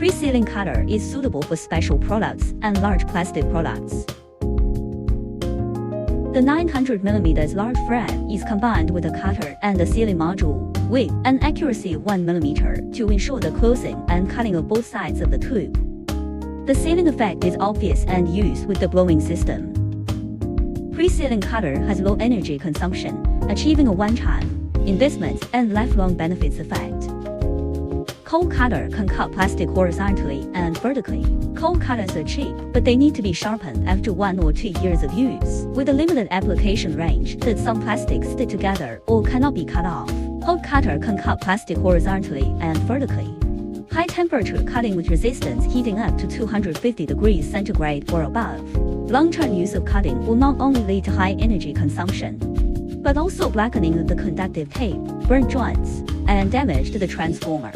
Pre-sealing cutter is suitable for special products and large plastic products. The 900mm large thread is combined with the cutter and the sealing module with an accuracy of 1mm to ensure the closing and cutting of both sides of the tube. The sealing effect is obvious and used with the blowing system. Pre-sealing cutter has low energy consumption, achieving a one-time investment and lifelong benefits effect. Cold cutter can cut plastic horizontally and vertically. Cold cutters are cheap, but they need to be sharpened after 1 or 2 years of use. With a limited application range that some plastics stick together or cannot be cut off. Hot cutter can cut plastic horizontally and vertically. High temperature cutting with resistance heating up to 250 degrees centigrade or above. Long-term use of cutting will not only lead to high energy consumption, but also blackening of the conductive tape, burnt joints, and damage to the transformer.